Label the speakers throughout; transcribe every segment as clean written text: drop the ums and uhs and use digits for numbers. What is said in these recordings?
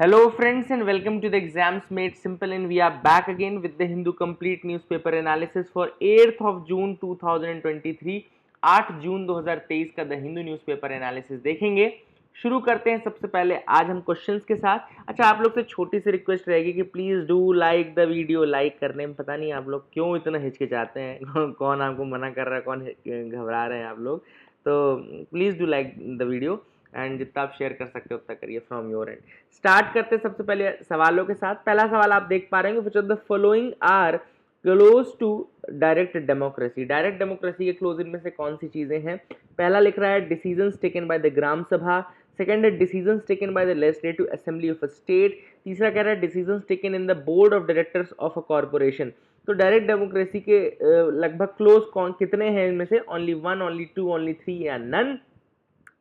Speaker 1: Hello friends and welcome to the Exams Made Simple, and we are back again with the Hindu Complete Newspaper Analysis for 8th of June 2023। 8 जून 2023 का the Hindu newspaper analysis देखेंगे। शुरू करते हैं सबसे पहले आज हम क्वेश्चंस के साथ। अच्छा, आप लोग से छोटी सी रिक्वेस्ट रहेगी कि please do like the video. Like करने में पता नहीं आप लोग क्यों इतना हिचकिचाते हैं कौन आपको मना कर रहा है, कौन घबरा रहे हैं आप लोग। तो please do like the video and जितना आप शेयर कर सकते हो उतना करिए फ्रॉम योर एंड। स्टार्ट करते हैं सबसे पहले सवालों के साथ। पहला सवाल आप देख पा रहे हैं, which of the following are close to direct democracy. Direct democracy के क्लोज इनमें से कौन सी चीजें हैं? पहला लिख रहा है decisions taken by the gram sabha. Second है decisions taken by the legislative assembly of a state. तीसरा कह रहा है decisions taken in the board of directors of a corporation. तो डायरेक्ट डेमोक्रेसी के लगभग क्लोज कौन कितने हैं इनमें से? Only one, only two, only three या none?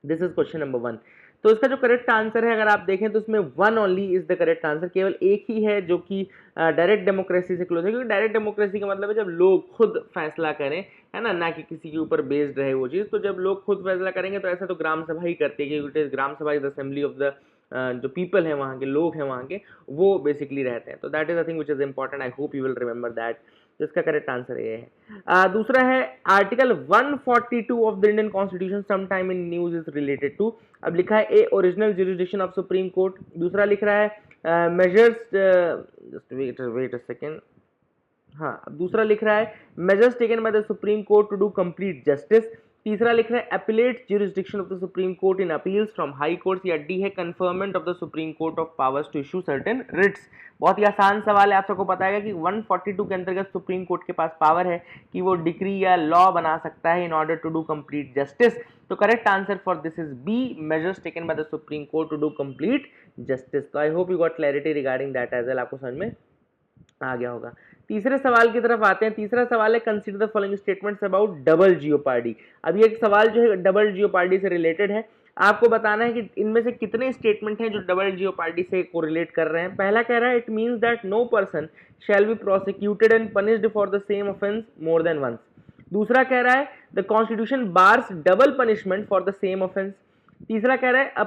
Speaker 1: This is question number 1। तो इसका जो करेक्ट आंसर है अगर आप देखें तो इसमें one only is the correct answer. केवल एक ही है जो कि डायरेक्ट डेमोक्रेसी से क्लोज है, क्योंकि डायरेक्ट डेमोक्रेसी का मतलब है जब लोग खुद फैसला करें, है ना कि किसी के ऊपर बेस्ड रहे वो चीज़। तो जब लोग खुद फैसला करेंगे तो ऐसा तो ग्राम सभा ही करती है, क्योंकि ग्राम सभा इज असेंबली ऑफ द जो पीपल है, वहाँ के लोग हैं वहाँ के, वो बेसिकली रहते हैं। तो that is a thing which is important. I hope you will remember that. तो इसका करेक्ट आंसर ये है। दूसरा है article 142 of the Indian constitution some time in news is related to. अब लिखा है A original jurisdiction of supreme court. दूसरा लिख रहा है measures, just wait a second, हाँ दूसरा लिख रहा है measures taken by the supreme court to do complete justice. तीसरा लिख रहा है appellate jurisdiction of the supreme court in appeals from high courts. या डी है conferment of the supreme court of powers to issue certain writs. बहुत ही आसान सवाल है, आप सबको पता है कि 142 के अंतर्गत सुप्रीम कोर्ट के पास पावर है कि वो डिक्री या लॉ बना सकता है in order to do complete justice. तो correct answer for this is B, measures taken by the supreme court to do complete justice. तो I hope you got clarity regarding that as well. आपको समझ में आ गया होगा। तीसरे सवाल की तरफ आते हैं। तीसरा सवाल है consider the following statements about double jeopardy. अब ये एक सवाल जो है डबल जियोपार्डी से रिलेटेड है। आपको बताना है कि इनमें से कितने स्टेटमेंट हैं जो डबल जियोपार्डी से कोरिलेट कर रहे हैं। पहला कह रहा है it means that no person shall be prosecuted and punished for the same offence more than once. दूसरा कह रहा है the constitution bars double punishment for the same offence. तीसरा कह रहा है a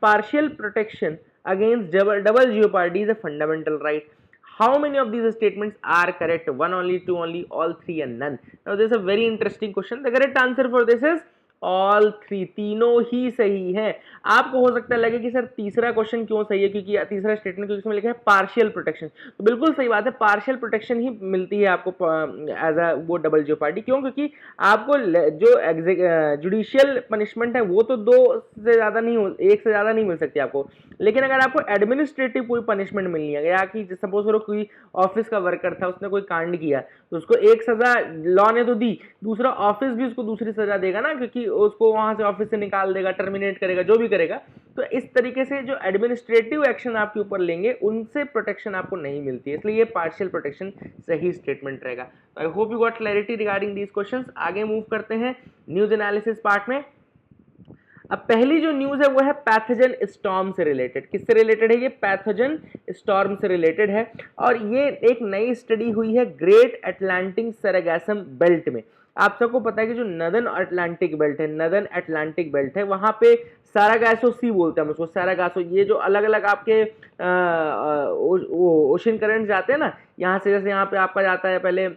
Speaker 1: partial protection against double jeopardy is a fundamental right. How many of these statements are correct? One only, two only, all three and none? Now this is a very interesting question. The correct answer for this is all three, तीनों ही सही है। आपको हो सकता है लगे कि sir तीसरा क्वेश्चन क्यों सही है, क्योंकि तीसरा स्टेटमेंट क्योंकि इसमें लिखा है पार्शियल प्रोटेक्शन। तो बिल्कुल सही बात है, पार्शियल प्रोटेक्शन ही मिलती है आपको एज अ वो डबल जियोपार्डी। क्यों? क्योंकि आपको जो जुडिशियल पनिशमेंट है वो तो दो से ज़्यादा नहीं हो, एक से ज़्यादा नहीं मिल सकती आपको। लेकिन अगर आपको एडमिनिस्ट्रेटिव कोई पनिशमेंट मिलनी है, या कि सपोज करो कोई ऑफिस का वर्कर था, उसने कोई कांड किया, तो उसको एक सजा लॉ ने तो दी, दूसरा ऑफिस भी उसको दूसरी सजा देगा ना, क्योंकि उसको वहां से ऑफिस से निकाल देगा, टर्मिनेट करेगा, जो भी करेगा। तो इस तरीके से जो एडमिनिस्ट्रेटिव एक्शन आपके ऊपर लेंगे उनसे प्रोटेक्शन आपको नहीं मिलती है, इसलिए ये पार्शियल प्रोटेक्शन सही स्टेटमेंट रहेगा। तो I hope you got clarity regarding these questions. आगे मूव करते हैं न्यूज एनालिसिस पार्ट में। अब पहली जो न्यूज है वो है पैथोजन स्टॉर्म से रिलेटेड। किससे रिलेटेड है ये? पैथोजन स्टॉर्म से रिलेटेड है, और ये एक नई स्टडी हुई है ग्रेट अटलांटिक सरगासम बेल्ट में। आप सबको पता है कि जो नदर्न अटलांटिक बेल्ट है, नदर्न अटलांटिक बेल्ट है, वहां पे सारागासो सी बोलते हैं हम उसको, सारागासो। ये जो अलग अलग आपके ओशन करंट जाते हैं ना, यहाँ से, जैसे यहाँ पे आपका जाता है पहले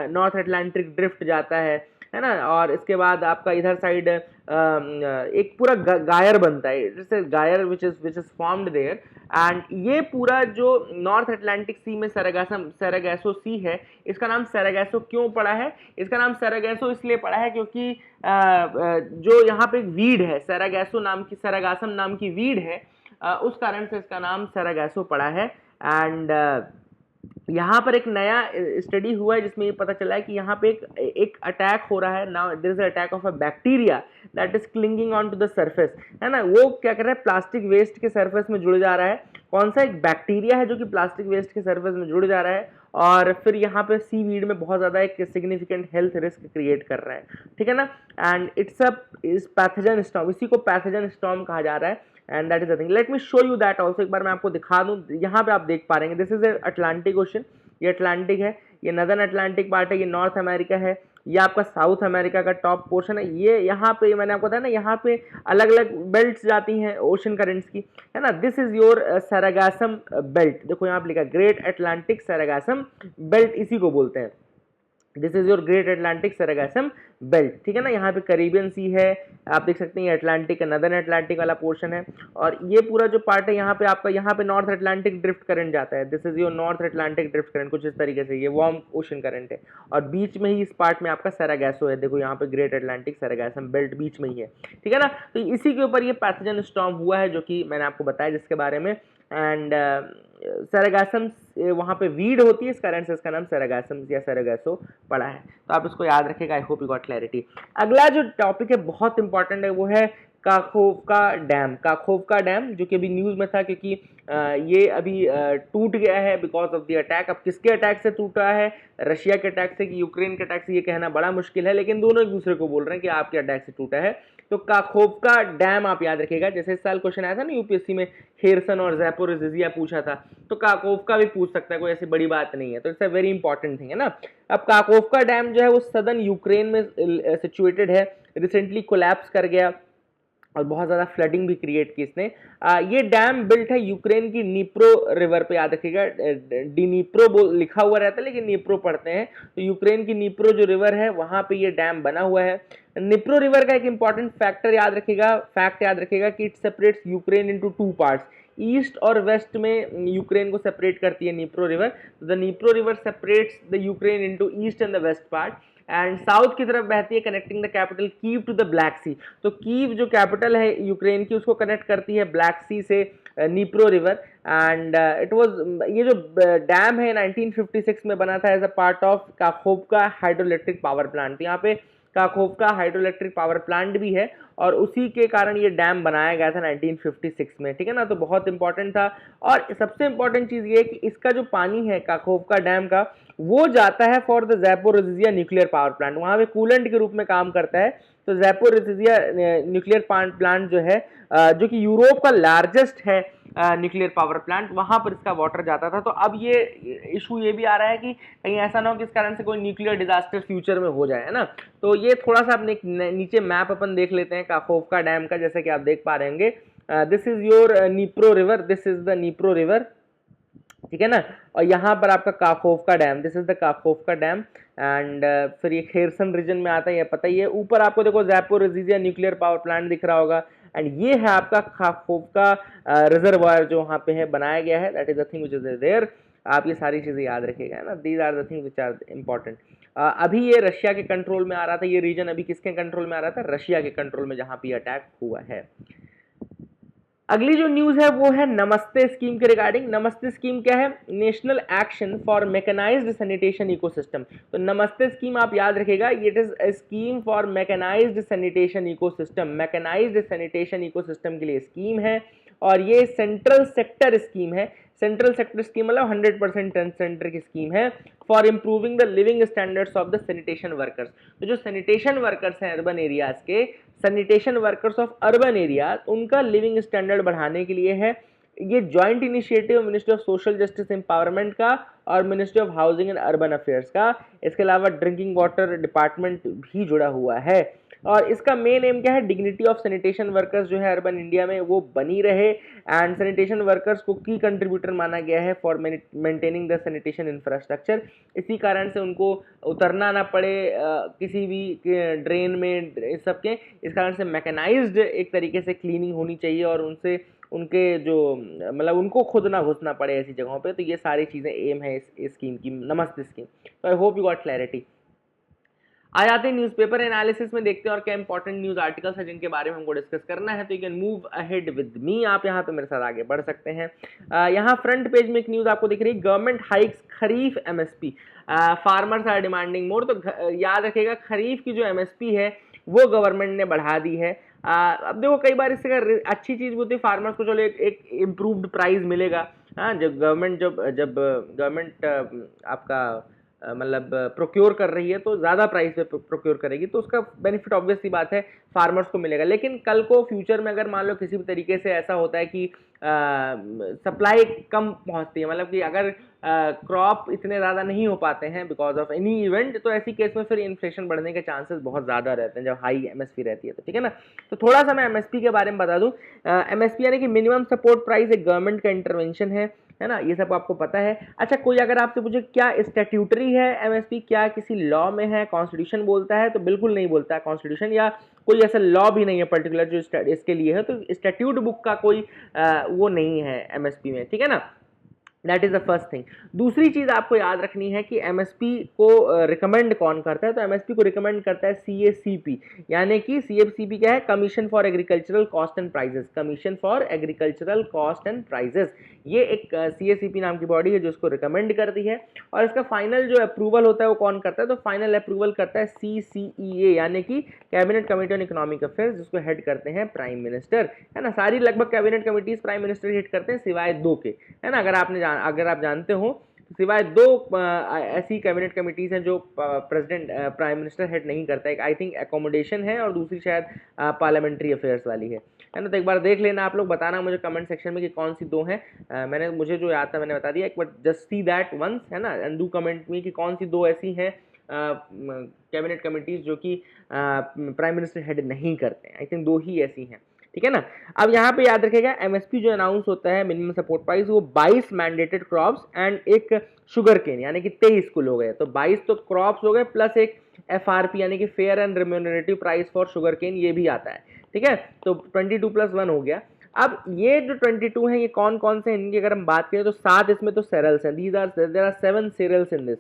Speaker 1: नॉर्थ अटलांटिक ड्रिफ्ट जाता है ना, और इसके बाद आपका इधर साइड एक पूरा गायर बनता है, जैसे गायर which is formed there. And ये पूरा जो नॉर्थ अटलांटिक सी में सैरागासो सी है, इसका नाम सैरागासो क्यों पड़ा है? इसका नाम सैरागासो इसलिए पड़ा है क्योंकि जो यहाँ पे एक वीड है, सैरागासम नाम की वीड है, उस कारण से इसका नाम सैरागासो पड़ा है। एंड यहाँ पर एक नया स्टडी हुआ है जिसमें ये पता चला है कि यहाँ पे एक अटैक हो रहा है। Now there is attack of a bacteria that is clinging on to the surface, है ना। वो क्या कर रहा है? प्लास्टिक वेस्ट के सरफेस में जुड़ जा रहा है। कौन सा? एक बैक्टीरिया है जो कि प्लास्टिक वेस्ट के सरफेस में जुड़ जा रहा है, और फिर यहाँ पे सी वीड में बहुत ज्यादा एक सिग्निफिकेंट हेल्थ रिस्क क्रिएट कर रहा है, ठीक है ना। एंड इट्स पैथोजन स्टॉर्म, इसी को पैथोजन स्टॉर्म कहा जा रहा है। And that is the thing. Let me show you that also. एक बार मैं आपको दिखा दूं, यहाँ पे आप देख पा रहे हैं, दिस इज अटलांटिक ओशन, ये अटलांटिक है, ये नदर्न अटलांटिक पार्ट है, ये नॉर्थ अमेरिका है, ये आपका साउथ अमेरिका का टॉप पोर्शन है। ये यहाँ पे मैंने आपको बताया ना, यहाँ पे अलग अलग बेल्ट्स जाती हैं ओशन करेंट्स की, है ना। दिस इज योर सैरागासम बेल्ट, देखो यहाँ पे लिखा ग्रेट अटलांटिक सैरागासम बेल्ट, इसी को बोलते हैं। This is your great Atlantic sargassum belt, ठीक है ना। यहाँ पे करीबियन सी है, आप देख सकते हैं, ये अटलांटिक नदर्न अटलांटिक वाला पोर्शन है, और ये पूरा जो पार्ट है यहाँ पे आपका, यहाँ पे नॉर्थ अटलांटिक ड्रिफ्ट करंट जाता है। This is your north Atlantic drift current, कुछ इस तरीके से, ये वार्म ओशन करंट है, और बीच में ही इस पार्ट में आपका सैरागासो है, देखो यहाँ पे ग्रेट अटलांटिक सैरागासम बेल्ट बीच में ही है, ठीक है ना। तो इसी के ऊपर ये पैथोजन स्टॉर्म हुआ है, जो कि मैंने आपको बताया जिसके बारे में। एंड सैरागासम वहाँ पे वीड होती है, इस कारण से इसका नाम सैरागासम या सैरागासो पड़ा है, तो आप इसको याद रखिएगा। आई होप यू गॉट क्लैरिटी। अगला जो टॉपिक है बहुत इंपॉर्टेंट है, वो है काखोवका डैम। काखोवका डैम जो कि अभी न्यूज़ में था, क्योंकि ये अभी टूट गया है बिकॉज ऑफ द अटैक। अब किसके अटैक से टूटा है, रशिया के अटैक से कि यूक्रेन के अटैक से, ये कहना बड़ा मुश्किल है, लेकिन दोनों एक दूसरे को बोल रहे हैं कि आपके अटैक से टूटा है। तो काखोवका डैम आप याद रखिएगा, जैसे इस साल क्वेश्चन आया था ना यूपीएससी में, खेरसन और जैपोरिजिया पूछा था, तो काखोवका भी पूछ सकता है, कोई ऐसी बड़ी बात नहीं है, तो it's a very important thing, है ना। अब काखोवका डैम जो है वो सदर्न यूक्रेन में सिचुएटेड है, रिसेंटली कोलैप्स कर गया और बहुत ज़्यादा फ्लडिंग भी क्रिएट की इसने। ये डैम बिल्ट है यूक्रेन की नीप्रो रिवर पे, याद रखिएगा, डिनीप्रो लिखा हुआ रहता है लेकिन नीप्रो पढ़ते हैं, तो यूक्रेन की नीप्रो जो रिवर है वहाँ पे ये डैम बना हुआ है। नीप्रो रिवर का एक इंपॉर्टेंट फैक्ट याद रखिएगा कि it separates Ukraine into two parts, east और वेस्ट में यूक्रेन को सेपरेट करती है Dnipro river. The Dnipro river separates the Ukraine into east and the west part, and south की तरफ बहती है, connecting the capital Kyiv to the Black Sea. तो कीव जो कैपिटल है यूक्रेन की, उसको कनेक्ट करती है ब्लैक सी से Dnipro river. And it was, ये जो डैम है 1956 में बना था as a part of Kakhovka hydroelectric power plant. यहाँ पे काखोवका हाइड्रोइलेक्ट्रिक पावर प्लांट भी है, और उसी के कारण ये डैम बनाया गया था 1956 में, ठीक है ना। तो बहुत इंपॉर्टेंट था, और सबसे इंपॉर्टेंट चीज ये है कि इसका जो पानी है काखोवका डैम का, वो जाता है for the Zaporizhzhia nuclear power plant, वहां पे कूलेंट के रूप में काम करता है। तो जैपोरिजिया न्यूक्लियर प्लांट जो है, जो कि यूरोप का लार्जेस्ट है न्यूक्लियर पावर प्लांट, वहां पर इसका वाटर जाता था। तो अब ये इशू ये भी आ रहा है कि कहीं ऐसा ना हो कि इस कारण से कोई न्यूक्लियर डिजास्टर फ्यूचर में हो जाए, है ना। तो ये थोड़ा सा अपने नीचे मैप अपन देख लेते हैं काखोवका डैम का, जैसे कि आप देख पा रहे होंगे, this is your Dnipro river, this is the Dnipro river, ठीक है ना। और यहाँ पर आपका काखोवका dam, this is the काखोवका dam, and फिर ये खेरसन रीजन में आता है, ये पता ही है। ऊपर आपको देखो जैपोरिजिया न्यूक्लियर पावर प्लांट दिख रहा होगा, एंड ये है आपका काखोवका रिजर्वायर जो वहाँ पे है, बनाया गया है, that is the thing which is there. आप ये सारी चीजें याद रखिएगा, है ना, these are the things which are important. अभी ये रशिया के कंट्रोल में आ रहा था, ये रीजन अभी किसके कंट्रोल में आ रहा था, रशिया के कंट्रोल में, जहाँ पे अटैक हुआ है। अगली जो न्यूज है वो है नमस्ते स्कीम के रिगार्डिंग। नमस्ते स्कीम क्या है, national action for mechanised sanitation ecosystem. तो नमस्ते स्कीम आप याद रखिएगा, it is a scheme for mechanised sanitation ecosystem. Mechanised sanitation ecosystem के लिए स्कीम है, और ये सेंट्रल सेक्टर स्कीम है। सेंट्रल सेक्टर स्कीम मतलब 100% सेंटर की स्कीम है, for improving the living standards of the sanitation workers. तो जो सैनिटेशन वर्कर्स हैं अर्बन एरियाज के, sanitation workers of urban areas, उनका लिविंग स्टैंडर्ड बढ़ाने के लिए है। ये joint initiative ministry of social justice empowerment का और ministry of housing and urban affairs का, इसके अलावा ड्रिंकिंग वाटर डिपार्टमेंट भी जुड़ा हुआ है। और इसका मेन एम क्या है, डिग्निटी ऑफ सैनिटेशन वर्कर्स जो है अर्बन इंडिया में वो बनी रहे, एंड सैनिटेशन वर्कर्स को की कंट्रीब्यूटर माना गया है for maintaining the sanitation infrastructure. इसी कारण से उनको उतरना ना पड़े किसी भी ड्रेन में, इस सब के, इस कारण से मैकेनाइज्ड एक तरीके से क्लीनिंग होनी चाहिए, और उनसे उनके जो मतलब उनको खुद ना घुसना पड़े ऐसी जगहों पे। तो ये सारी चीज़ें एम है इस स्कीम की, नमस्ते स्कीम। तो I hope you got clarity. आ जाते हैं न्यूज़पेपर एनालिसिस में, देखते हैं और क्या इंपॉर्टेंट न्यूज़ आर्टिकल्स हैं जिनके बारे में हमको डिस्कस करना है। तो you can move ahead with me, आप यहाँ पे मेरे साथ आगे बढ़ सकते हैं। यहाँ फ्रंट पेज में एक न्यूज़ आपको दिख रही है, government hikes kharif MSP, farmers are demanding more. तो याद रखिएगा, खरीफ की जो एमएसपी है वो गवर्नमेंट ने बढ़ा दी है। अब देखो कई बार इससे अच्छी चीज़ होती है फार्मर्स को, चलो एक इम्प्रूव्ड प्राइस मिलेगा। हाँ, जब गवर्नमेंट आपका मतलब प्रोक्योर कर रही है तो ज़्यादा प्राइस पे प्रोक्योर करेगी, तो उसका बेनिफिट ऑब्वियस सी बात है फार्मर्स को मिलेगा। लेकिन कल को फ्यूचर में अगर मान लो किसी भी तरीके से ऐसा होता है कि सप्लाई कम पहुंचती है, मतलब कि अगर क्रॉप इतने ज़्यादा नहीं हो पाते हैं बिकॉज ऑफ एनी इवेंट, तो ऐसी केस में फिर इन्फ्लेशन बढ़ने के चांसेस बहुत ज़्यादा रहते हैं जब हाई एमएसपी रहती है, तो ठीक है ना। तो थोड़ा सा मैं एमएसपी के बारे में बता दूं। एमएसपी यानी कि मिनिमम सपोर्ट प्राइस एक गवर्नमेंट का इंटरवेंशन है ना, ये सब आपको पता है। अच्छा, कोई अगर आपसे पूछे क्या स्टैट्यूटरी है एमएसपी, क्या किसी लॉ में है, कॉन्स्टिट्यूशन बोलता है, तो बिल्कुल नहीं बोलता है कॉन्स्टिट्यूशन, या कोई ऐसा लॉ भी नहीं है पर्टिकुलर जो इसके लिए है, तो स्टैट्यूट बुक का कोई वो नहीं है एमएसपी में, ठीक है ना। That is the first thing. दूसरी चीज आपको याद रखनी है कि एमएसपी को रिकमेंड कौन करता है, तो एमएसपी को रिकमेंड करता है सीएसीपी, यानी कि सीएसीपी क्या है, commission for agricultural cost and prices, commission for agricultural cost and prices, ये एक सीएसीपी नाम की बॉडी है जो इसको रिकमेंड करती है। और इसका फाइनल जो अप्रूवल होता है वो कौन करता है, तो फाइनल अप्रूवल करता है सीसीईए, यानी कि cabinet committee on economic affairs, जिसको हेड करते हैं प्राइम मिनिस्टर, है ना। सारी लगभग cabinet committees prime minister head करते हैं सिवाय दो के, है ना। अगर आप जानते हो तो सिवाय दो ऐसी कैबिनेट कमेटीज हैं जो प्रेसिडेंट प्राइम मिनिस्टर हेड नहीं करता है। आई थिंक एकोमोडेशन है और दूसरी शायद पार्लियामेंट्री अफेयर्स वाली है ना। तो एक बार देख लेना आप लोग, बताना मुझे कमेंट सेक्शन में कि कौन सी दो हैं। मुझे जो याद था मैंने बता दिया, एक बार जस्ट सी दैट वंस, है ना, एंड डू कमेंट में कि कौन सी दो ऐसी हैं कैबिनेट कमेटीज जो कि प्राइम मिनिस्टर हेड नहीं करते हैं। आई थिंक दो ही ऐसी हैं, ठीक है ना। अब यहाँ पे याद रखेगा एमएसपी जो अनाउंस होता है मिनिमम सपोर्ट प्राइस, वो 22 मैंडेटेड क्रॉप्स एंड एक शुगर केन, यानी कि 23 कुल हो गए। तो 22 तो क्रॉप्स हो गए प्लस एक एफआरपी यानी कि fair and remunerative price for sugar cane, ये भी आता है, ठीक है। तो 22 + 1 हो गया। अब ये जो 22 है ये कौन कौन से हैं, इनकी अगर हम बात करें तो 7 इसमें तो सेरल्स हैं, there are 7 cereals in this,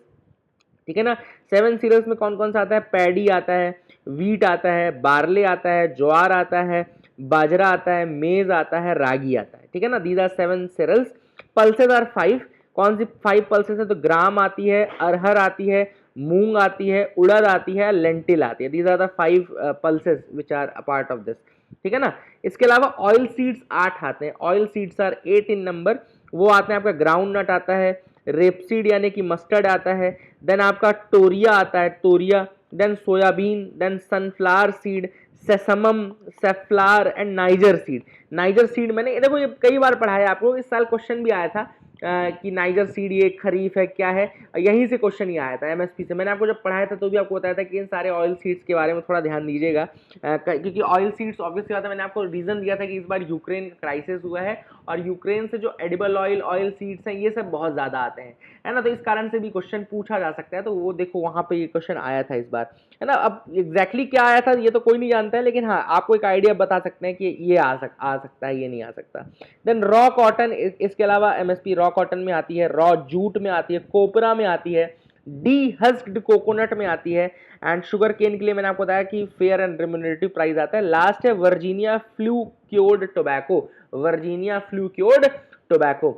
Speaker 1: ठीक है ना। 7 सीरियल्स में कौन कौन सा आता है, पैडी आता है, वीट आता है, बार्ले आता है, ज्वार आता है, बाजरा आता है, मेज आता है, रागी आता है, ठीक है ना। These are 7 cereals. Pulses are 5। कौन सी 5 पल्सेस है, तो ग्राम आती है, अरहर आती है, मूंग आती है, उड़द आती है, लेंटिल आती है। These are the 5 pulses which are a part of this, ठीक है ना। इसके अलावा ऑयल सीड्स 8 आते हैं, oil seeds are 8 in number. वो आते हैं, आपका ग्राउंड नट आता है, रेपसीड यानी कि मस्टर्ड आता है, देन आपका टोरिया आता है, toria, then soybean, then sunflower seed, sesamum, safflower and niger seed. Niger seed मैंने देखो ये कई बार पढ़ा है आपको, इस साल क्वेश्चन भी आया था कि नाइजर सीड ये खरीफ है क्या है, यहीं से क्वेश्चन ही आया था एमएसपी से। मैंने आपको जब पढ़ाया था तो भी आपको बताया था कि इन सारे ऑयल सीड्स के बारे में थोड़ा ध्यान दीजिएगा, क्योंकि ऑयल सीड्स ऑब्वियसली बात है, मैंने आपको रीजन दिया था कि इस बार यूक्रेन क्राइसिस हुआ है और यूक्रेन से जो एडिबल ऑयल सीड्स हैं ये सब बहुत ज़्यादा आते हैं, है ना। तो इस कारण से भी क्वेश्चन पूछा जा सकता है, तो वो देखो वहाँ पे ये क्वेश्चन आया था इस बार, है ना। अब एग्जैक्टली क्या आया था ये तो कोई नहीं जानता है, लेकिन हाँ आपको एक आइडिया बता सकते हैं कि ये आ सकता है, ये नहीं आ सकता। देन रॉ कॉटन, इसके अलावा एमएसपी रॉ कॉटन में आती है, रॉ जूट में आती है, कोपरा में आती है, डी हस्क्ड कोकोनट में आती है, एंड शुगर केन के लिए मैंने आपको बताया कि फेयर एंड रिम्यूनरेटिव प्राइस आता है। लास्ट है वर्जीनिया फ्लूक्योर्ड टोबैको, वर्जीनिया फ्लूक्योर्ड टोबैको,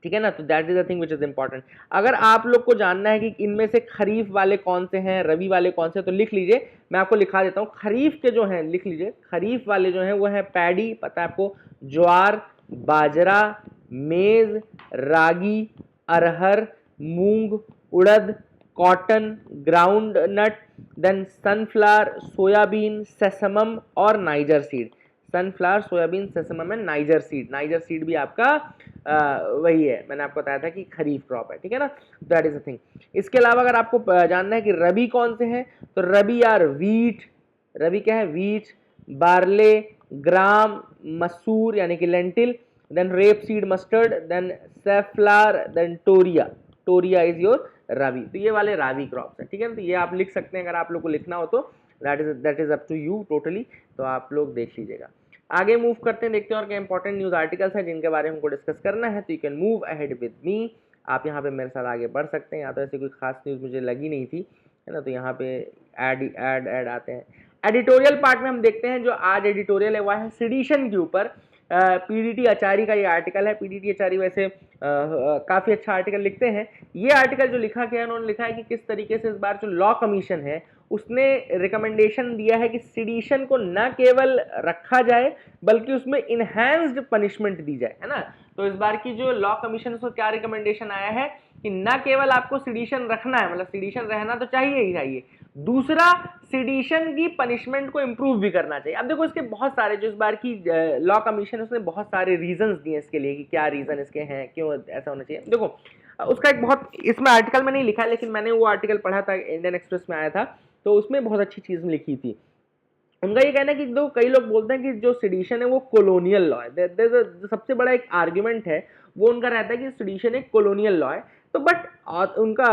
Speaker 1: ठीक है ना। तो that is the thing which is important. अगर आप लोग को जानना है कि इनमें से खरीफ वाले कौन से हैं, रबी वाले कौन से हैं, तो लिख लीजिए, मैं आपको लिखा देता हूँ। खरीफ के जो हैं लिख लीजिए, खरीफ वाले जो हैं वो है पैडी, पता है आपको, ज्वार, बाजरा, मेज, रागी, अरहर, मूंग, उड़द, cotton, groundnut, then sunflower, soybean, sesamum और niger seed. Sunflower, soybean, sesamum and niger seed. Niger seed भी आपका वही है, मैंने आपको बताया था कि खरीफ क्रॉप है, ठीक है ना। That is the thing. इसके अलावा अगर आपको जानना है कि रबी कौन से हैं, तो रबी यार वीट, रबी क्या है, वीट, बार्ले, ग्राम, मसूर यानी कि lentil, then rapeseed mustard, then safflower, then toria, toria is your rabi. तो ये वाले रबी क्रॉप्स हैं, ठीक है ना। तो ये आप लिख सकते हैं अगर आप लोग को लिखना हो तो, that is up to you totally, तो आप लोग देख लीजिएगा। आगे मूव करते हैं, देखते हैं और क्या इंपॉर्टेंट न्यूज आर्टिकल्स हैं जिनके बारे में हमको डिस्कस करना है। तो you can move ahead with me, आप यहाँ पे मेरे साथ आगे बढ़ सकते हैं। यहाँ तो ऐसी कोई खास न्यूज़ मुझे लगी नहीं थी, है ना। तो यहाँ पे ऐड आते हैं। एडिटोरियल पार्ट में हम देखते हैं, जो आज एडिटोरियल है वह है सेडिशन के ऊपर। पीडीटी आचार्य का ये आर्टिकल है। पीडीटी आचार्य वैसे काफ़ी अच्छा आर्टिकल लिखते हैं। ये आर्टिकल जो लिखा गया है, उन्होंने लिखा है कि किस तरीके से इस बार जो लॉ कमीशन है उसने रिकमेंडेशन दिया है कि सेडिशन को न केवल रखा जाए बल्कि उसमें इनहैंस्ड पनिशमेंट दी जाए, है ना। तो इस बार की जो लॉ कमीशन को क्या रिकमेंडेशन आया है कि न केवल आपको सेडिशन रखना है, मतलब सेडिशन रहना तो चाहिए ही चाहिए, दूसरा सेडिशन की पनिशमेंट को इंप्रूव भी करना चाहिए। अब देखो इसके बहुत सारे, जो इस बार की लॉ कमीशन उसने बहुत सारे रीजंस दिए इसके लिए कि क्या रीजन इसके हैं, क्यों ऐसा होना चाहिए। देखो उसका एक बहुत, इसमें आर्टिकल में नहीं लिखा है लेकिन मैंने वो आर्टिकल पढ़ा था, इंडियन एक्सप्रेस में आया था, तो उसमें बहुत अच्छी चीज लिखी थी। उनका ये कहना है कि दो, कई लोग बोलते हैं कि जो सेडिशन है वो कॉलोनियल लॉ है। सबसे बड़ा एक आर्ग्यूमेंट है वो उनका रहता है कि सेडिशन एक कॉलोनियल लॉ है। तो बट उनका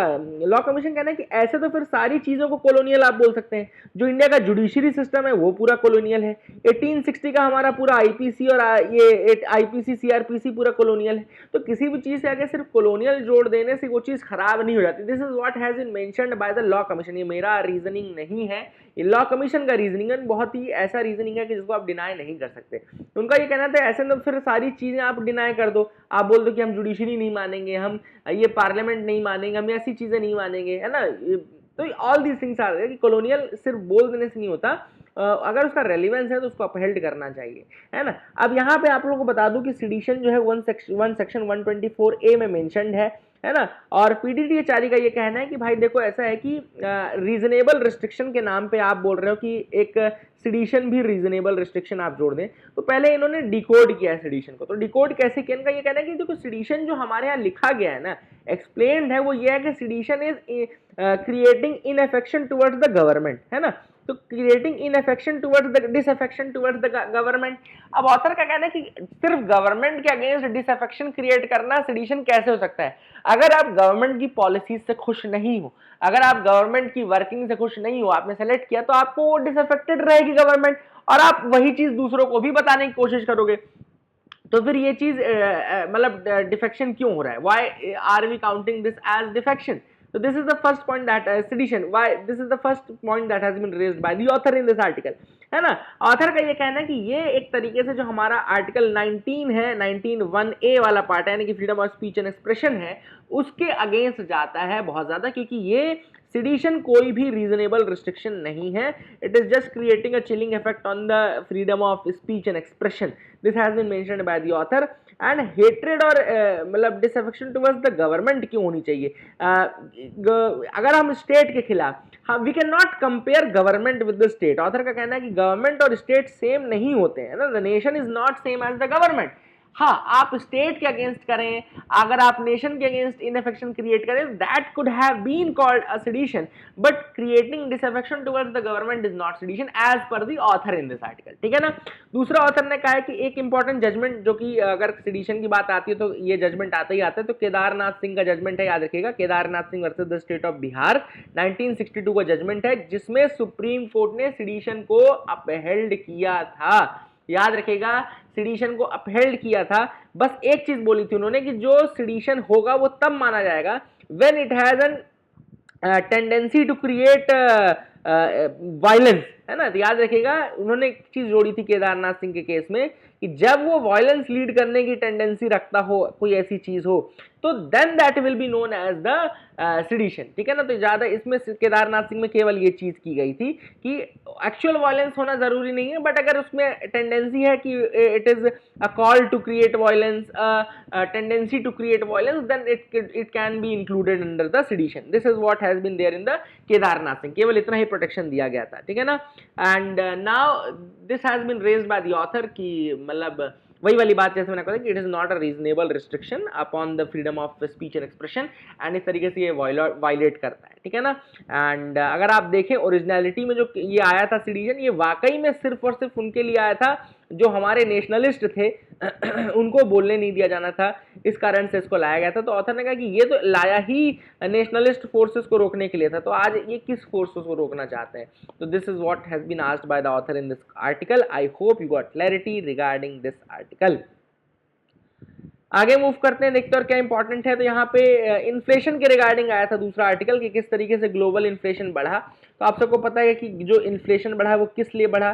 Speaker 1: लॉ कमीशन कहना है कि ऐसे तो फिर सारी चीजों को कॉलोनियल आप बोल सकते हैं। जो इंडिया का जुडिशरी सिस्टम है वो पूरा कॉलोनियल है। 1860 का हमारा पूरा आईपीसी और ये आईपीसी सीआरपीसी पूरा कॉलोनियल है। तो किसी भी चीज से अगर सिर्फ कॉलोनियल जोड़ देने से वो चीज खराब नहीं हो जाती। This is what has been mentioned by the law commission. ये मेरा रीजनिंग नहीं है, ये लॉ कमीशन का रीजनिंग है, बहुत ही ऐसा रीजनिंग है कि जिसको आप डिनाई नहीं कर सकते। उनका ये कहना था ऐसे तो फिर सारी चीजें आप डिनाई कर दो, आप बोल दो कि हम जुडिशरी नहीं मानेंगे, हम ये पार्लियामेंट नहीं मानेंगे, हम ऐसी चीजें नहीं मानेंगे, है ना। तो ऑल दीज थिंग्स आर कि कॉलोनियल सिर्फ बोल देने से नहीं होता, अगर उसका रेलिवेंस है तो उसको अपहेल्ड करना चाहिए, है ना। अब यहाँ पे आप लोगों को बता दूं कि सेडिशन जो है वन सेक्शन 124A में मेंशन्ड है ना। और पीडीटीएचआरई का ये कहना है कि भाई देखो ऐसा है कि रीजनेबल रिस्ट्रिक्शन के नाम पे आप बोल रहे हो कि एक सेडिशन भी रीजनेबल रिस्ट्रिक्शन आप जोड़ दें। तो पहले इन्होंने डिकोड किया है सेडिशन को। तो डिकोड कैसे किया, इनका ये कहना है कि देखो सेडिशन जो हमारे यहाँ लिखा गया है ना, एक्सप्लेन्ड है, वो ये है कि sedition is creating inaffection towards the government, है ना। तो creating inaffection towards the disaffection towards the government. अब ऑथर का कहना है कि सिर्फ गवर्नमेंट के अगेंस्ट डिसअफेक्शन क्रिएट करना सेडिशन कैसे हो सकता है। अगर आप गवर्नमेंट की पॉलिसीज से खुश नहीं हो, अगर आप गवर्नमेंट की वर्किंग से खुश नहीं हो, आपने सेलेक्ट किया तो आपको वो डिसअफेक्टेड रहेगी गवर्नमेंट, और आप वही चीज दूसरों को भी बताने की कोशिश करोगे। तो फिर ये चीज मतलब डिफेक्शन क्यों हो रहा है, why are we counting this as defection. So this is the first point that sedition, why this is the first point that has been raised by the author in this article, है ना। Author का ये कहना है कि ये एक तरीके से जो हमारा आर्टिकल 19 है, 19(1)A वाला पार्ट है, यानी कि freedom of speech and expression है, उसके अगेंस्ट जाता है बहुत ज्यादा, क्योंकि ये सेडिशन कोई भी रीजनेबल रिस्ट्रिक्शन नहीं है। It is just creating a chilling effect on the freedom of speech and expression. This has been mentioned by the author. And hatred और मतलब डिसअफेक्शन टुवर्ड्स द गवर्नमेंट क्यों होनी चाहिए। अगर हम स्टेट के खिलाफ, हाँ, we cannot compare government with the state. Author का कहना है कि गवर्नमेंट और स्टेट सेम नहीं होते हैं ना, the nation is not same as the government. हाँ, आप स्टेट के अगेंस्ट करें, अगर आप नेशन के अगेंस्ट इनअफेक्शन क्रिएट करें, that could have been called a sedition, but creating disaffection towards the government is not sedition as per the author in this article, ठीक है ना। दूसरा ऑथर ने कहा है कि एक इंपॉर्टेंट जजमेंट, जो कि अगर सेडिशन की बात आती है तो ये जजमेंट आता ही आता है, तो केदारनाथ सिंह का जजमेंट है, याद रखिएगा, Kedarnath Singh versus the state of Bihar, 1962 का जजमेंट है, जिसमें सुप्रीम कोर्ट ने सेडिशन को अपहेल्ड किया था। याद रखिएगा, सेडिशन को अपहेल्ड किया था। बस एक चीज बोली थी उन्होंने कि जो सेडिशन होगा वो तब माना जाएगा when it has an tendency to create violence, है ना। तो याद रखिएगा, उन्होंने एक चीज जोड़ी थी केदारनाथ सिंह के केस में कि जब वो वायलेंस लीड करने की टेंडेंसी रखता हो, कोई ऐसी चीज हो, तो then that will be known as the sedition, ठीक है ना। तो ज्यादा इसमें केदारनाथ सिंह में केवल ये चीज की गई थी कि एक्चुअल वायलेंस होना जरूरी नहीं है, बट अगर उसमें टेंडेंसी है कि it is a call to create violence, tendency to create violence, then it can be included under the sedition. This is what has been there in the Kedarnath Singh, केवल इतना ही प्रोटेक्शन दिया गया था, ठीक है ना। And now this has been raised by the author कि मतलब वही वाली बात जैसे मैंने कहा कि it is not a reasonable restriction upon the freedom of speech and expression, and इस तरीके से ये वायलेट करता है, ठीक है ना। एंड अगर आप देखें ओरिजिनलिटी में जो ये आया था सेडिशन, ये वाकई में सिर्फ और सिर्फ उनके लिए आया था जो हमारे नेशनलिस्ट थे उनको बोलने नहीं दिया जाना था, इस कारण से इसको लाया गया था। तो ऑथर ने कहा कि ये तो लाया ही नेशनलिस्ट फोर्सेस को रोकने के लिए था, तो आज ये किस फोर्सेस को रोकना चाहते हैं। तो this is what has been asked by the author in this article. I hope you got clarity regarding this article. आगे मूव करते हैं, देखते हैं और क्या इंपॉर्टेंट है। तो यहाँ पे इन्फ्लेशन के रिगार्डिंग आया था दूसरा आर्टिकल कि किस तरीके से ग्लोबल इन्फ्लेशन बढ़ा। तो आप सबको पता है कि जो इन्फ्लेशन बढ़ा वो किस लिए बढ़ा,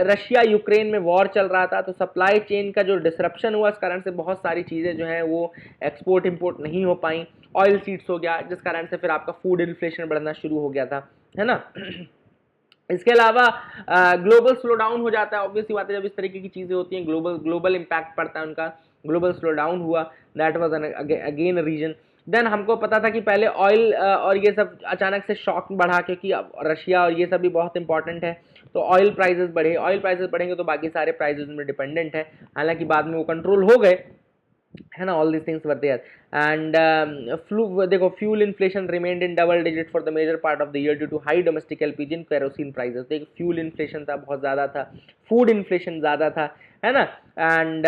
Speaker 1: रशिया यूक्रेन में वॉर चल रहा था, तो सप्लाई चेन का जो डिसरप्शन हुआ, इस कारण से बहुत सारी चीज़ें जो हैं वो एक्सपोर्ट इम्पोर्ट नहीं हो पाई। ऑयल सीड्स हो गया, जिस कारण से फिर आपका फूड इन्फ्लेशन बढ़ना शुरू हो गया था। है ना। इसके अलावा ग्लोबल स्लो डाउन हो जाता है, ऑब्वियसली बात है, जब इस तरीके की चीज़ें होती हैं ग्लोबल इम्पैक्ट पड़ता है उनका, ग्लोबल स्लो डाउन हुआ, that was again reason. Then हमको पता था कि पहले ऑयल और ये सब अचानक से शॉक बढ़ा, क्योंकि रशिया और ये सब भी बहुत इंपॉर्टेंट है, तो ऑयल प्राइसेस बढ़े, ऑयल प्राइसेस बढ़ेंगे तो बाकी सारे प्राइसेस में डिपेंडेंट है, हालांकि बाद में वो कंट्रोल हो गए, है ना। All this things were there and देखो fuel inflation remained in double digit for the major part of the year due to high domestic LPG and kerosene prices. देखो फ्यूल इन्फ्लेशन था, बहुत ज़्यादा था, फूड इन्फ्लेशन ज़्यादा था, है ना। And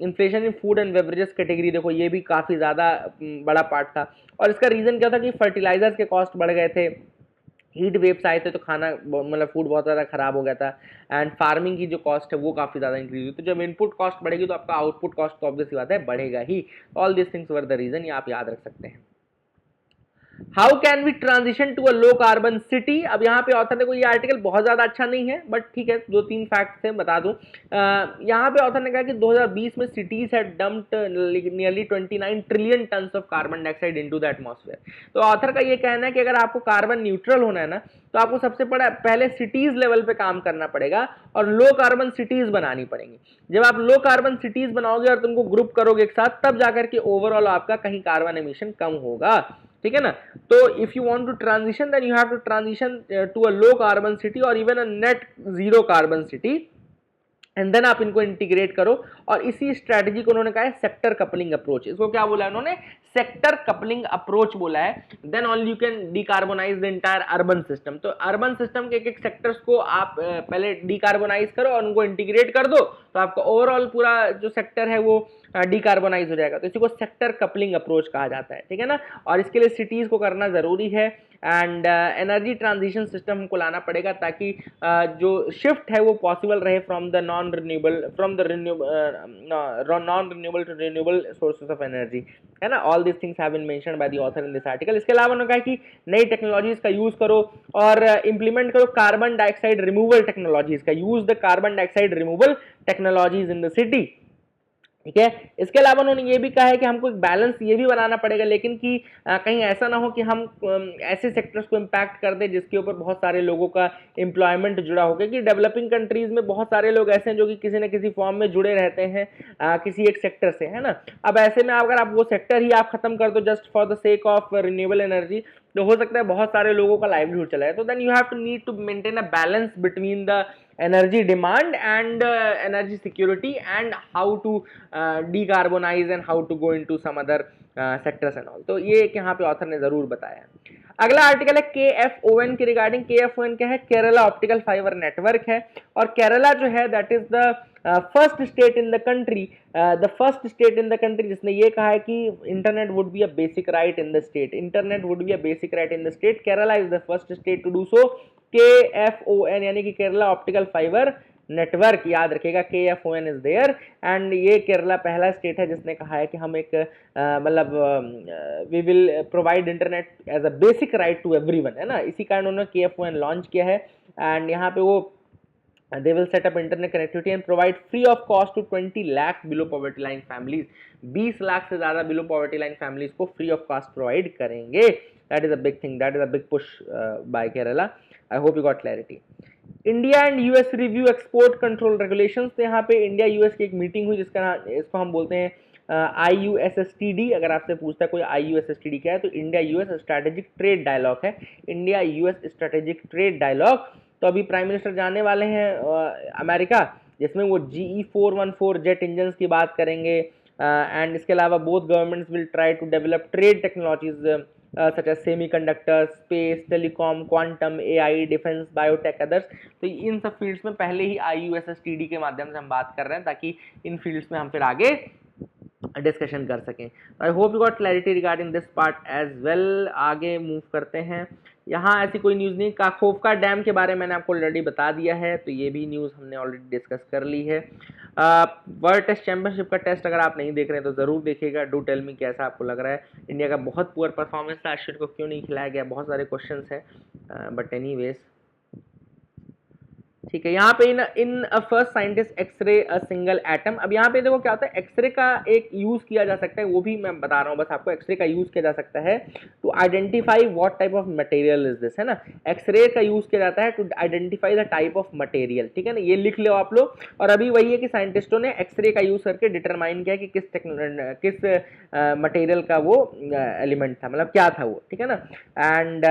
Speaker 1: inflation in food and beverages category, देखो ये भी काफ़ी ज़्यादा बड़ा पार्ट था, और इसका रीज़न क्या था कि फर्टिलाइजर्स के कॉस्ट बढ़ गए थे, हीट वेव्स आए थे तो खाना मतलब फूड बहुत ज़्यादा खराब हो गया था, एंड फार्मिंग की जो कॉस्ट है वो काफ़ी ज़्यादा इंक्रीज हुई। तो जब इनपुट कॉस्ट बढ़ेगी तो आपका आउटपुट कॉस्ट तो ऑब्वियसली बात है बढ़ेगा ही। All this things were the reason, ये आप याद रख सकते हैं। How can we transition to a low carbon city. अब यहाँ पे ऑथर, देखो ये आर्टिकल बहुत ज़्यादा अच्छा नहीं है, बट ठीक है, 2-3 फैक्ट्स हैं बता दूँ। यहाँ पे ऑथर ने कहा कि 2020 में cities had dumped nearly 29 trillion tons of carbon dioxide into the atmosphere. तो ऑथर का ये कहना है कि अगर आपको कार्बन न्यूट्रल होना है ना, तो आपको सबसे पहले सिटीज लेवल पे काम करना पड़ेगा और लो कार्बन सिटीज बनानी पड़ेंगी। जब आप लो कार्बन सिटीज बनाओगे और तुमको ग्रुप करोगे एक साथ, तब जाकर के ओवरऑल आपका कहीं कार्बन एमिशन कम होगा, ठीक है ना। तो if you want to transition, then you have to transition to a low carbon city और even a net zero carbon city, and then आप इनको इंटीग्रेट करो। और इसी स्ट्रेटजी को उन्होंने कहा है सेक्टर कपलिंग अप्रोच। इसको क्या बोला है उन्होंने, सेक्टर कपलिंग अप्रोच बोला है। Then only you can decarbonise the entire urban system. तो अर्बन सिस्टम के एक एक सेक्टर्स को आप पहले डिकार्बोनाइज करो और उनको इंटीग्रेट कर दो, तो आपका ओवरऑल पूरा जो सेक्टर है वो डिकार्बोनाइज हो जाएगा। तो इसी को सेक्टर कपलिंग अप्रोच कहा जाता है, ठीक है ना। और इसके लिए सिटीज को करना जरूरी है, एंड एनर्जी ट्रांजिशन सिस्टम हमको लाना पड़ेगा ताकि जो शिफ्ट है वो पॉसिबल रहे from the non renewable to renewable sources of energy, है ना। All this things have been mentioned by the author in this article. इसके अलावा उन्होंने कहा कि नई टेक्नोलॉजीज का यूज करो और इंप्लीमेंट करो कार्बन डाइऑक्साइड रिमूवल टेक्नोलॉजीज का, use the carbon dioxide removal technologies in the city, ठीक है। इसके अलावा उन्होंने ये भी कहा है कि हमको एक बैलेंस ये भी बनाना पड़ेगा, लेकिन कि कहीं ऐसा ना हो कि हम ऐसे सेक्टर्स को इम्पैक्ट कर दें जिसके ऊपर बहुत सारे लोगों का एम्प्लॉयमेंट जुड़ा हो, क्योंकि डेवलपिंग कंट्रीज में बहुत सारे लोग ऐसे हैं जो कि किसी न किसी फॉर्म में जुड़े रहते हैं किसी एक सेक्टर से, है ना। अब ऐसे में अगर आप वो सेक्टर ही आप खत्म कर दो just for the sake of renewable energy, तो हो सकता है बहुत सारे लोगों का लाइवलीहुड चला जाए। तो then you have to need to maintain a balance between the energy demand and energy security and how to decarbonize and how to go into some other sectors and all। तो ये यहाँ पे author ने जरूर बताया। अगला article है KFON के रिगार्डिंग। KFON क्या है, केरला ऑप्टिकल फाइबर नेटवर्क है, और केरला जो है that is the first state in the country जिसने ये कहा है कि internet would be a basic right in the state, internet would be a basic right in the state. Kerala is the first state to do so. KFON यानी कि Kerala optical fibre network, याद रखिएगा KFON is there, and ये केरला पहला state है जिसने कहा है कि हम एक मतलब we will provide internet as a basic right to everyone, है ना। इसी कारण उन्होंने KFON लॉन्च किया है, एंड यहाँ पे वो they will set up internet connectivity and provide free of cost to 20 lakh below poverty line families। 20 lakh से ज़्यादा below poverty line families को free of cost provide करेंगे। that is a big thing, that is a big push by Kerala। I hope you got clarity। India and US review export control regulations. तो यहाँ पे India US की एक meeting हुई जिसका इसको हम बोलते हैं IUSSTD। अगर आपसे पूछता है कोई IUSSTD क्या है, तो India US strategic trade dialogue है, India US strategic trade dialogue. तो अभी प्राइम मिनिस्टर जाने वाले हैं अमेरिका, जिसमें वो GE414 जेट इंजन की बात करेंगे, एंड इसके अलावा both governments will try to develop trade technologies such as semiconductors, space, telecom, quantum, AI, defense, biotech, others। तो इन सब फील्ड्स में पहले ही IUSSTD के माध्यम से हम बात कर रहे हैं ताकि इन फील्ड्स में हम फिर आगे डिस्कशन कर सकें। I hope you got clarity regarding this part as well. आगे मूव करते हैं। यहाँ ऐसी कोई न्यूज़ नहीं। काखोवका डैम के बारे में मैंने आपको ऑलरेडी बता दिया है, तो ये भी न्यूज़ हमने ऑलरेडी डिस्कस कर ली है। वर्ल्ड टेस्ट चैंपियनशिप का टेस्ट अगर आप नहीं देख रहे हैं तो ज़रूर देखिएगा। डू टेल मी कैसा आपको लग रहा है। इंडिया का बहुत पुअर परफॉर्मेंस था, अश्विन को क्यों नहीं खिलाया गया, बहुत सारे क्वेश्चन हैं, बट एनीवेज ठीक है। यहाँ पे in first scientist x-ray a single atom. अब यहाँ पे देखो क्या होता है, एक्सरे का एक यूज किया जा सकता है, वो भी मैं बता रहा हूँ बस आपको। एक्सरे का यूज किया जा सकता है to identify what type of material is this, है ना। एक्सरे का यूज किया जाता है to identify the type of material, ठीक है ना, ये लिख लो आप लोग। और अभी वही है कि साइंटिस्टों ने एक्सरे का यूज करके डिटरमाइन किया कि किस मटेरियल का वो एलिमेंट था, मतलब क्या था वो, ठीक है ना। एंड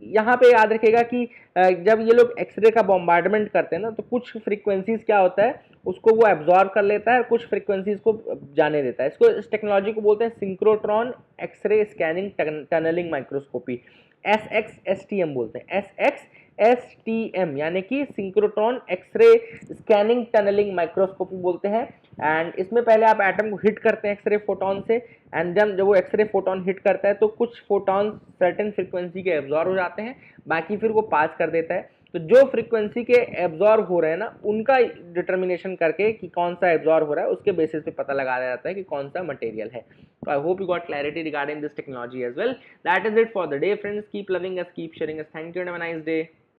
Speaker 1: यहाँ पे याद रखेगा कि जब ये लोग एक्सरे का बॉम्बार्डमेंट करते हैं ना, तो कुछ फ्रीक्वेंसीज क्या होता है, उसको वो एब्जॉर्ब कर लेता है, कुछ फ्रीक्वेंसीज को जाने देता है। इसको, इस टेक्नोलॉजी को बोलते हैं synchrotron x-ray scanning tunnelling microscopy, SXSTM बोलते हैं, SXSTM यानी कि synchrotron x-ray scanning tunnelling microscopy बोलते हैं। एंड इसमें पहले आप एटम को हिट करते हैं एक्सरे फोटोन से, एंड जब वो एक्सरे फोटोन हिट करता है तो कुछ फोटॉन सर्टेन फ्रीक्वेंसी के एब्जॉर्ब हो जाते हैं, बाकी फिर वो पास कर देता है। तो जो फ्रीक्वेंसी के एब्जॉर्ब हो रहे हैं ना, उनका डिटर्मिनेशन करके कि कौन सा एब्जॉर्ब हो रहा है, उसके बेसिस पे पता लगाया जाता है कि कौन सा मटेरियल है। So I hope you got clarity regarding this technology as well. That is it for the day, friends. Keep loving us, keep sharing us. Thank you and have a nice day.